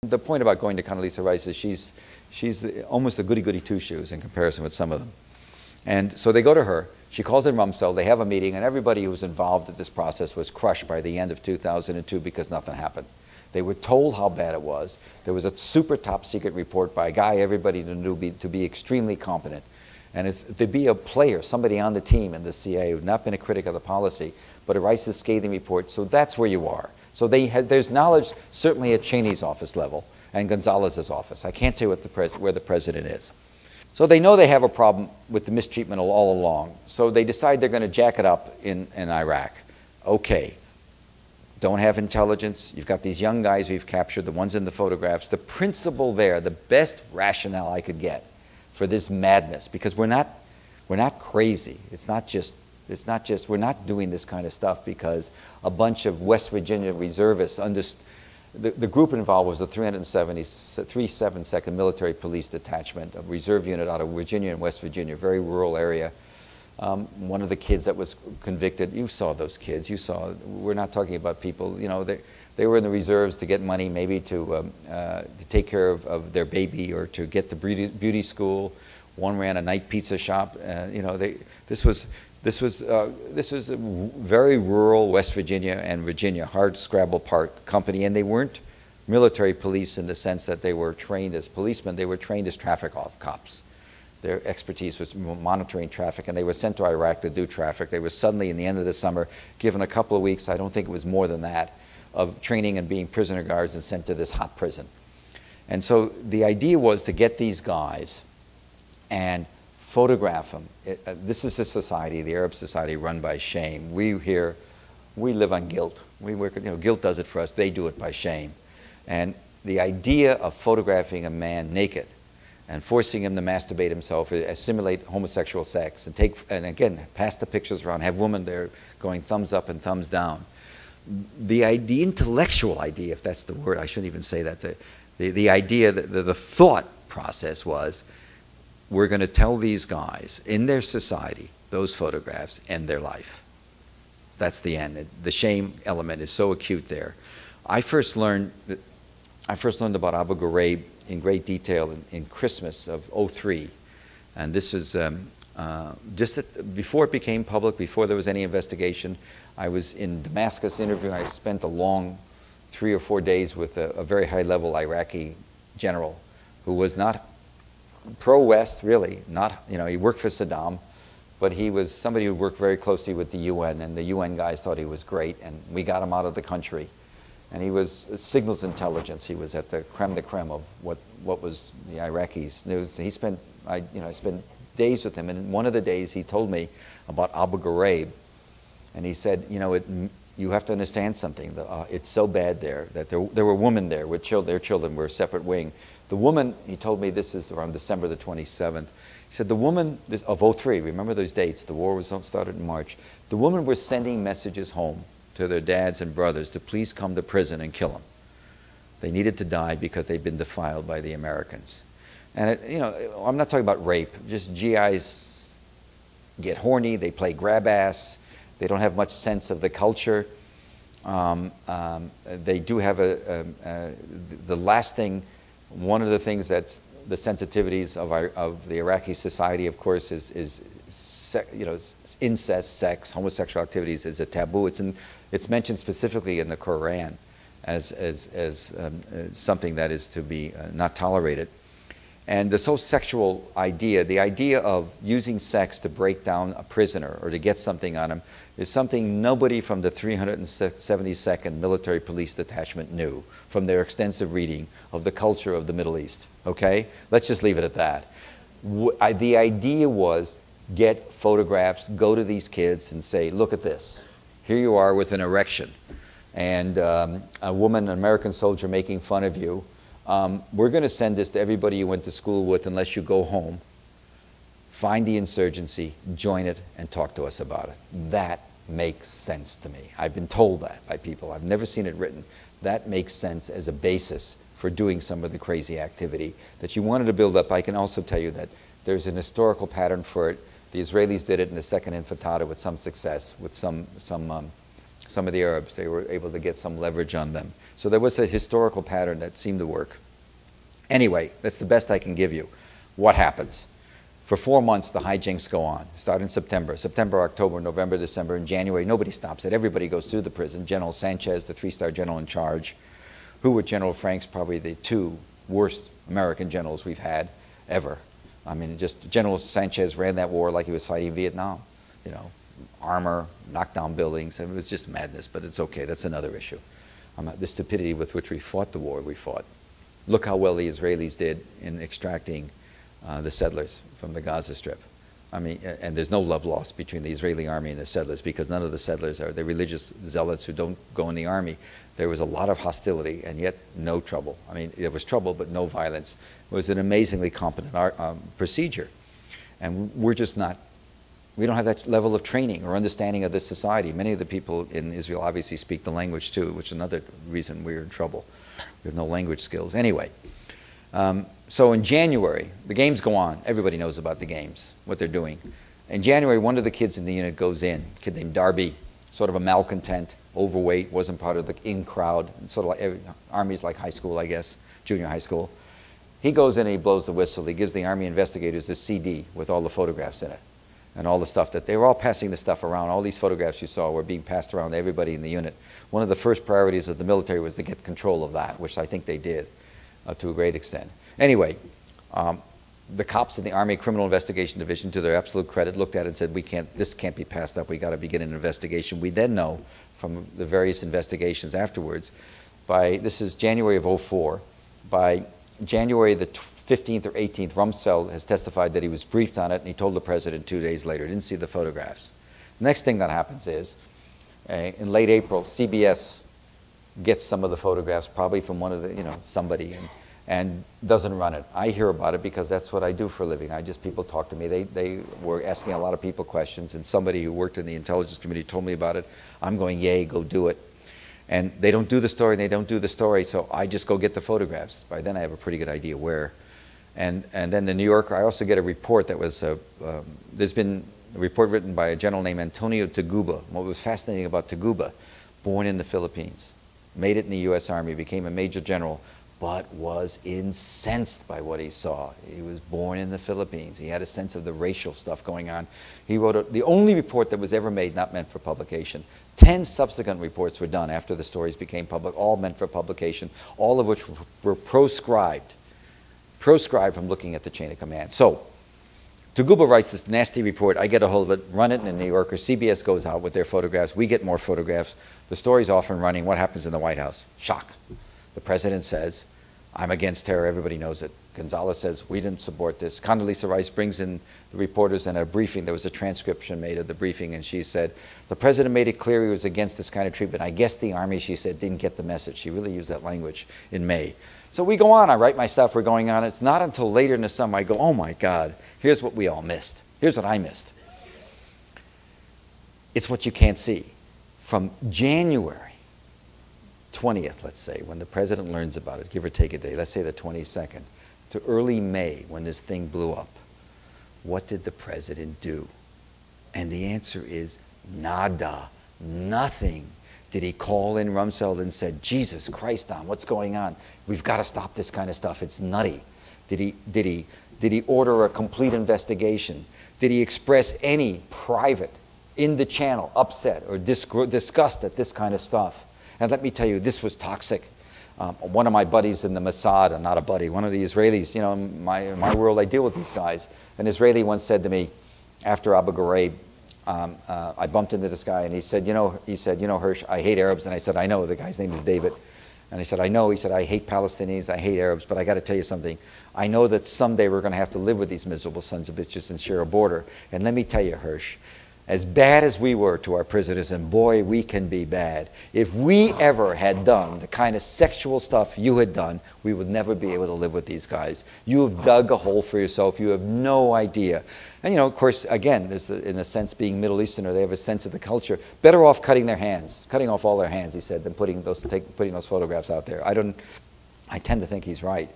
The point about going to Condoleezza Rice is she's almost a goody-goody two-shoes in comparison with some of them. And so they go to her. She calls in Rumsfeld. They have a meeting, and everybody who was involved in this process was crushed by the end of 2002 because nothing happened. They were told how bad it was. There was a super top-secret report by a guy everybody knew to be extremely competent. And to be a player, somebody on the team in the CIA who had not been a critic of the policy, but it writes this scathing report, so that's where you are. So there's knowledge certainly at Cheney's office level and Gonzalez's office. I can't tell you what where the president is. So they know they have a problem with the mistreatment all along. So they decide they're going to jack it up in Iraq. Okay, don't have intelligence. You've got these young guys we've captured, the ones in the photographs. The principle there, the best rationale I could get for this madness, because we're not crazy. It's not just, we're not doing this kind of stuff because a bunch of West Virginia reservists the group involved was the 372nd Military Police Detachment, a reserve unit out of Virginia and West Virginia, very rural area. One of the kids that was convicted, you saw those kids, we're not talking about people, you know, they were in the reserves to get money maybe to take care of their baby or to get to beauty school. One ran a night pizza shop. You know, this was a very rural West Virginia and Virginia, hard scrabble part company, and they weren't military police in the sense that they were trained as policemen. They were trained as traffic cops. Their expertise was monitoring traffic, and they were sent to Iraq to do traffic. They were suddenly, in the end of the summer, given a couple of weeks, I don't think it was more than that, of training and being prisoner guards and sent to this hot prison. And so the idea was to get these guys and photograph them. This is a society, the Arab society, run by shame. We live on guilt. Guilt does it for us. They do it by shame. And the idea of photographing a man naked and forcing him to masturbate himself, simulate homosexual sex, and again, pass the pictures around, have women there going thumbs up and thumbs down. The intellectual idea, if that's the word, I shouldn't even say that, the idea, the thought process was, we're going to tell these guys in their society, those photographs end their life. That's the end. The shame element is so acute there. I first learned about Abu Ghraib in great detail in Christmas of '03, and this was before it became public, before there was any investigation. I was in Damascus interviewing. I spent a long 3 or 4 days with a very high-level Iraqi general who was not pro-West, really. Not, you know, he worked for Saddam, but he was somebody who worked very closely with the UN, and the UN guys thought he was great, and we got him out of the country. And he was signals intelligence. He was at the creme de creme of what was the Iraqis. I spent days with him, and one of the days he told me about Abu Ghraib, and he said, you know, you have to understand something. It's so bad there that there were women there with their children were a separate wing. The woman, he told me, this is around December the 27th, he said the woman of '03, remember those dates, the war was started in March, the women were sending messages home to their dads and brothers to please come to prison and kill them. They needed to die because they'd been defiled by the Americans. And, you know, I'm not talking about rape, just GIs get horny, they play grab ass, they don't have much sense of the culture. They do have the last thing, one of the things that's the sensitivities of the Iraqi society, of course, is incest, sex, homosexual activities is a taboo. It's mentioned specifically in the Quran as something that is to be not tolerated. And this whole sexual idea, the idea of using sex to break down a prisoner or to get something on him, is something nobody from the 372nd Military Police Detachment knew from their extensive reading of the culture of the Middle East. Okay? Let's just leave it at that. The idea was get photographs, go to these kids and say, look at this. Here you are with an erection and a woman, an American soldier making fun of you. We're going to send this to everybody you went to school with unless you go home, find the insurgency, join it, and talk to us about it. That makes sense to me. I've been told that by people. I've never seen it written. That makes sense as a basis for doing some of the crazy activity that you wanted to build up. I can also tell you that there's an historical pattern for it. The Israelis did it in the Second Intifada with some success with some of the Arabs. They were able to get some leverage on them. So there was a historical pattern that seemed to work. Anyway, that's the best I can give you. What happens? For 4 months, the hijinks go on. Start in September, October, November, December, and January. Nobody stops it. Everybody goes through the prison. General Sanchez, the 3-star general in charge, who with General Franks, probably the 2 worst American generals we've had ever. I mean, just General Sanchez ran that war like he was fighting Vietnam. You know, armor, knocked down buildings. It was just madness, but it's okay. That's another issue. The stupidity with which we fought the war we fought. Look how well the Israelis did in extracting the settlers from the Gaza Strip. I mean, and there's no love lost between the Israeli army and the settlers, because none of the settlers are the religious zealots who don't go in the army. There was a lot of hostility and yet no trouble. I mean, there was trouble but no violence. It was an amazingly competent procedure. And we're just not, we don't have that level of training or understanding of this society. Many of the people in Israel obviously speak the language too, which is another reason we're in trouble. We have no language skills. Anyway, so in January, the games go on. Everybody knows about the games, what they're doing. In January, one of the kids in the unit goes in, a kid named Darby, sort of a malcontent, overweight, wasn't part of the in crowd, sort of like Army's like high school, I guess, junior high school. He goes in and he blows the whistle. He gives the Army investigators this CD with all the photographs in it and all the stuff that they were all passing the stuff around. All these photographs you saw were being passed around to everybody in the unit. One of the first priorities of the military was to get control of that, which I think they did to a great extent. Anyway, the cops in the Army Criminal Investigation Division, to their absolute credit, looked at it and said, this can't be passed up. We got to begin an investigation. We then know from the various investigations afterwards, this is January of '04, by January the 15th or 18th, Rumsfeld has testified that he was briefed on it and he told the president 2 days later. Didn't see the photographs. Next thing that happens is, in late April, CBS gets some of the photographs, probably from one of the, somebody, and doesn't run it. I hear about it because that's what I do for a living. People talk to me. They were asking a lot of people questions, and somebody who worked in the intelligence committee told me about it. I'm going, yay, go do it. And they don't do the story, and they don't do the story, so I just go get the photographs. By then I have a pretty good idea where. And then the New Yorker, I also get a report that was, there's been a report written by a general named Antonio Taguba. What was fascinating about Taguba, born in the Philippines, made it in the U.S. Army, became a major general, but was incensed by what he saw. He was born in the Philippines. He had a sense of the racial stuff going on. He wrote the only report that was ever made not meant for publication. 10 subsequent reports were done after the stories became public, all meant for publication, all of which were proscribed from looking at the chain of command. So, Taguba writes this nasty report. I get a hold of it, run it in the New Yorker. CBS goes out with their photographs. We get more photographs. The story's off and running. What happens in the White House? Shock. The president says, I'm against terror. Everybody knows it. Gonzalez says, we didn't support this. Condoleezza Rice brings in the reporters, and at a briefing, there was a transcription made of the briefing, and she said, the president made it clear he was against this kind of treatment. I guess the Army, she said, didn't get the message. She really used that language in May. So we go on. I write my stuff. We're going on. It's not until later in the summer I go, oh my God, here's what we all missed. Here's what I missed. It's what you can't see. From January 20th, let's say, when the president learns about it, give or take a day, let's say the 22nd, to early May when this thing blew up, what did the president do? And the answer is nada, nothing. Did he call in Rumsfeld and said, Jesus Christ, Don, what's going on? We've got to stop this kind of stuff. It's nutty. Did he order a complete investigation? Did he express any private, in the channel, upset or disgust at this kind of stuff? And let me tell you, this was toxic. One of my buddies in the Mossad, not a buddy, one of the Israelis, in my world I deal with these guys. An Israeli once said to me, after Abu Ghraib, I bumped into this guy and he said, Hersh, I hate Arabs. And I said, I know. The guy's name is David. And he said, I know. He said, I hate Palestinians, I hate Arabs, but I got to tell you something. I know that someday we're going to have to live with these miserable sons of bitches and share a border. And let me tell you, Hersh, as bad as we were to our prisoners, and boy, we can be bad, if we ever had done the kind of sexual stuff you had done, we would never be able to live with these guys. You have dug a hole for yourself. You have no idea. And of course, again, there's in a sense being Middle Easterner, they have a sense of the culture. Better off cutting off all their hands, he said, than putting those photographs out there. I tend to think he's right.